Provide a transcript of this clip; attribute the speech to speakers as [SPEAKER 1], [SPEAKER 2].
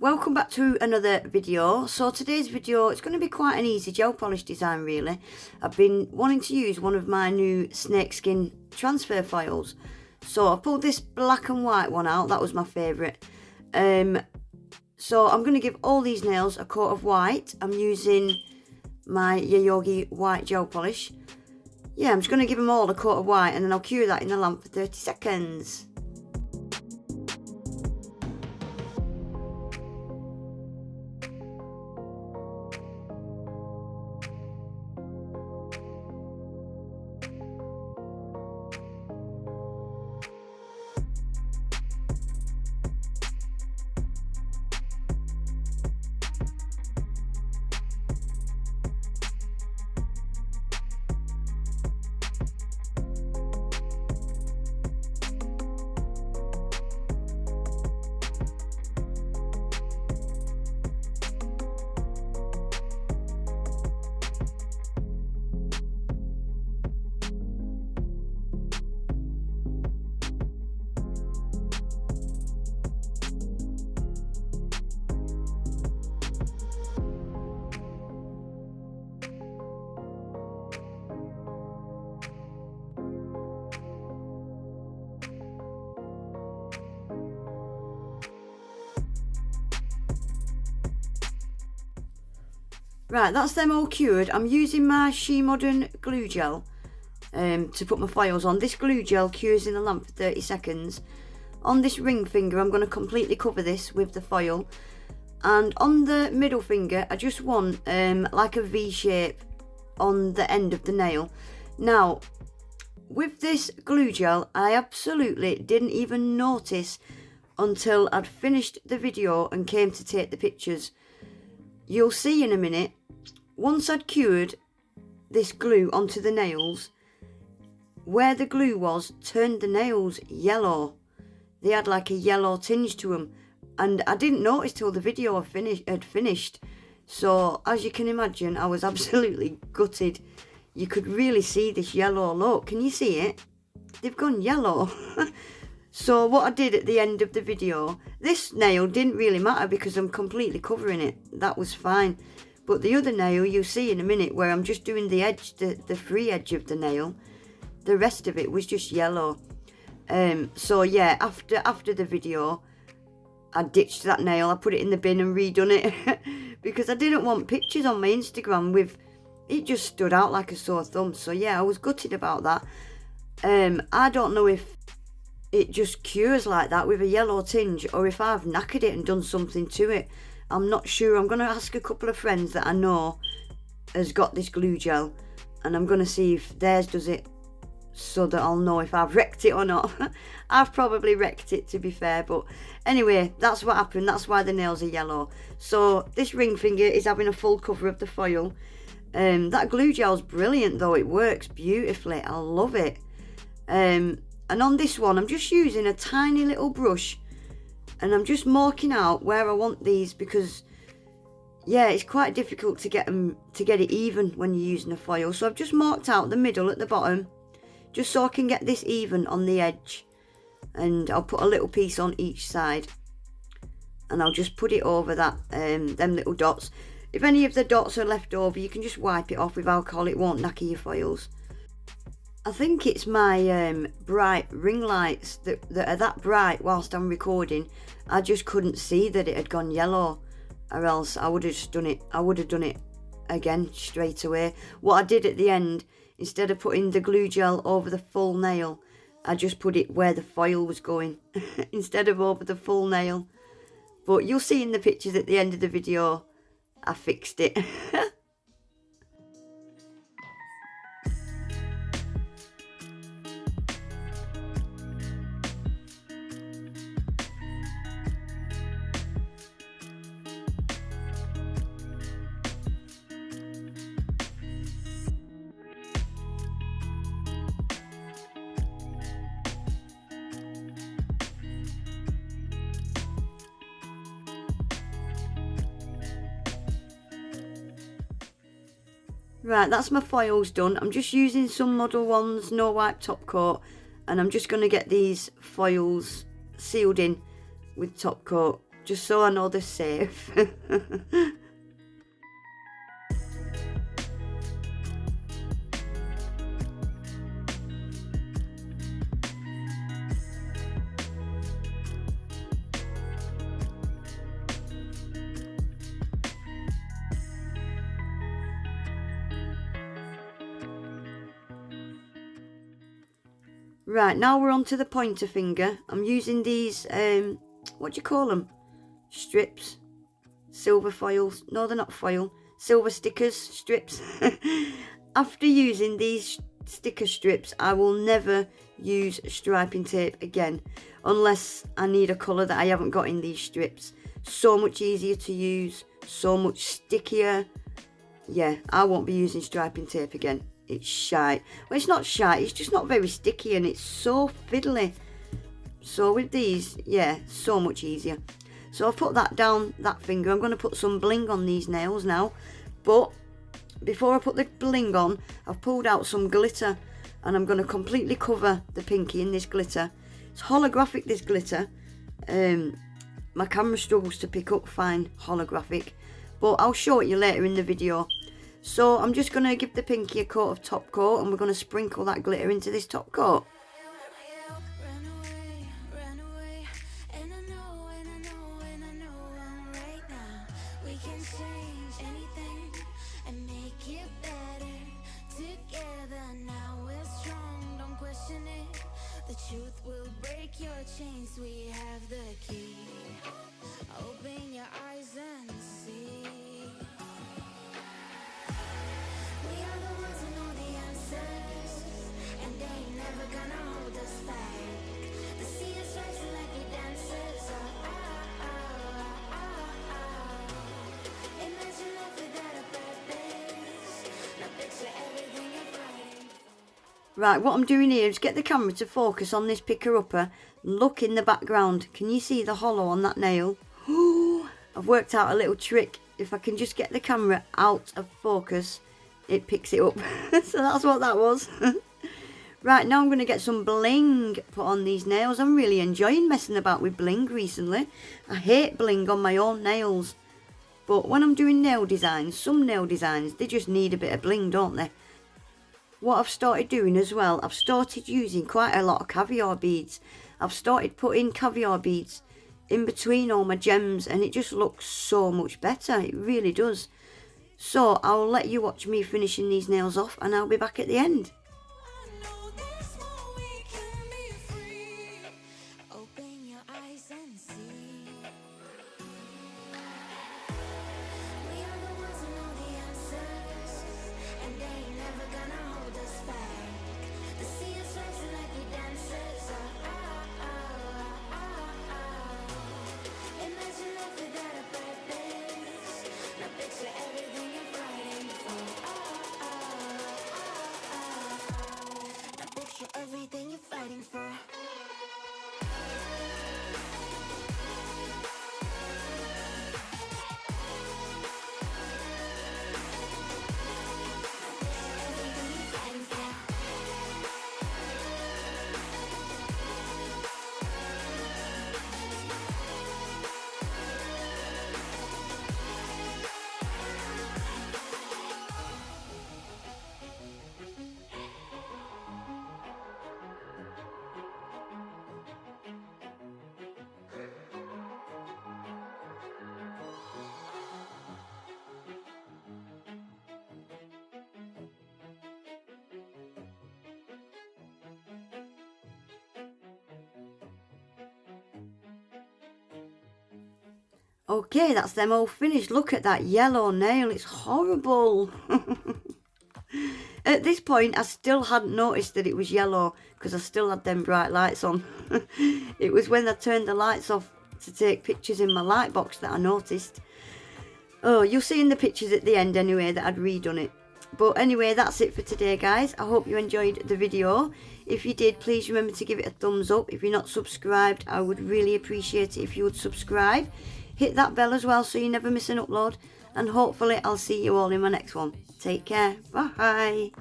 [SPEAKER 1] Welcome back to another video. So today's video, it's going to be quite an easy gel polish design really. I've been wanting to use one of my new snakeskin transfer files. So I pulled this black and white one out, that was my favourite. So I'm going to give all these nails a coat of white. I'm using my Yogi white gel polish. Yeah, I'm just going to give them all a coat of white and then I'll cure that in the lamp for 30 seconds. Right, that's them all cured. I'm using my She Modern glue gel to put my files on. This glue gel cures in the lamp for 30 seconds. On this ring finger, I'm going to completely cover this with the foil. And on the middle finger, I just want like a V shape on the end of the nail. Now, with this glue gel, I absolutely didn't even notice until I'd finished the video and came to take the pictures. You'll see in a minute, once I'd cured this glue onto the nails, where the glue was turned the nails yellow. They had like a yellow tinge to them, and I didn't notice till the video had finished. So as you can imagine, I was absolutely gutted. You could really see this yellow look. Can you see it? They've gone yellow. So what I did at the end of the video, this nail didn't really matter because I'm completely covering it. That was fine. But the other nail you'll see in a minute, where I'm just doing the edge, the free edge of the nail, the rest of it was just yellow. So yeah, after the video, I ditched that nail. I put it in the bin and redone it because I didn't want pictures on my Instagram with it just stood out like a sore thumb. So yeah, I was gutted about that. I don't know if it just cures like that with a yellow tinge, or if I've knackered it and done something to it. I'm not sure. I'm going to ask a couple of friends that I know has got this glue gel, and I'm going to see if theirs does it, so that I'll know if I've wrecked it or not. I've probably wrecked it, to be fair, but anyway, that's what happened. That's why the nails are yellow. So this ring finger is having a full cover of the foil. That glue gel's brilliant though. It works beautifully. I love it. And on this one, I'm just using a tiny little brush and I'm just marking out where I want these, because yeah, it's quite difficult to get it even when you're using a foil. So I've just marked out the middle at the bottom, just so I can get this even on the edge, and I'll put a little piece on each side, and I'll just put it over that them little dots. If any of the dots are left over, you can just wipe it off with alcohol. It won't knacker your foils. I think it's my bright ring lights that are that bright whilst I'm recording. I just couldn't see that it had gone yellow, or else I would have just done it. I would have done it again straight away. What I did at the end, instead of putting the glue gel over the full nail, I just put it where the foil was going instead of over the full nail. But you'll see in the pictures at the end of the video, I fixed it. Right, that's my foils done. I'm just using some Model 1's no wipe top coat, and I'm just going to get these foils sealed in with top coat just so I know they're safe. Right, now we're on to the pointer finger. I'm using these, what do you call them? Strips. Silver foils. No, they're not foil. Silver stickers, strips. After using these sticker strips, I will never use striping tape again. Unless I need a colour that I haven't got in these strips. So much easier to use. So much stickier. Yeah, I won't be using striping tape again. It's shite. Well, it's not shite, it's just not very sticky and it's so fiddly. So with these, yeah, so much easier. So I've put that down, that finger. I'm going to put some bling on these nails now. But before I put the bling on, I've pulled out some glitter. And I'm going to completely cover the pinky in this glitter. It's holographic, this glitter. My camera struggles to pick up fine holographic. But I'll show it you later in the video. So I'm just going to give the pinky a coat of top coat and we're going to sprinkle that glitter into this top coat.
[SPEAKER 2] The truth will break your chains, we have the key. Open your eyes and see. We are the ones who know the answers, and they ain't never gonna hold us back. The sea is rising like we dancers. Imagine life without a purpose. Now picture everything you're fighting.
[SPEAKER 1] Right, what I'm doing here is get the camera to focus on this picker-upper. Look in the background. Can you see the hollow on that nail? I've worked out a little trick. If I can just get the camera out of focus, it picks it up. So that's what that was. Right, now I'm going to get some bling put on these nails. I'm really enjoying messing about with bling recently. I hate bling on my own nails. But when I'm doing nail designs, some nail designs, they just need a bit of bling, don't they? What I've started doing as well, I've started using quite a lot of caviar beads. I've started putting caviar beads in between all my gems and it just looks so much better. It really does. So I'll let you watch me finishing these nails off and I'll be back at the end.
[SPEAKER 2] Everything you're fighting for.
[SPEAKER 1] Okay, that's them all finished. Look at that yellow nail. It's horrible. At this point, I still hadn't noticed that it was yellow because I still had them bright lights on. It was when I turned the lights off to take pictures in my light box that I noticed. Oh, you'll see in the pictures at the end anyway that I'd redone it. But anyway, that's it for today, guys. I hope you enjoyed the video. If you did, please remember to give it a thumbs up. If you're not subscribed, I would really appreciate it if you would subscribe. Hit that bell as well so you never miss an upload. And hopefully I'll see you all in my next one. Take care. Bye.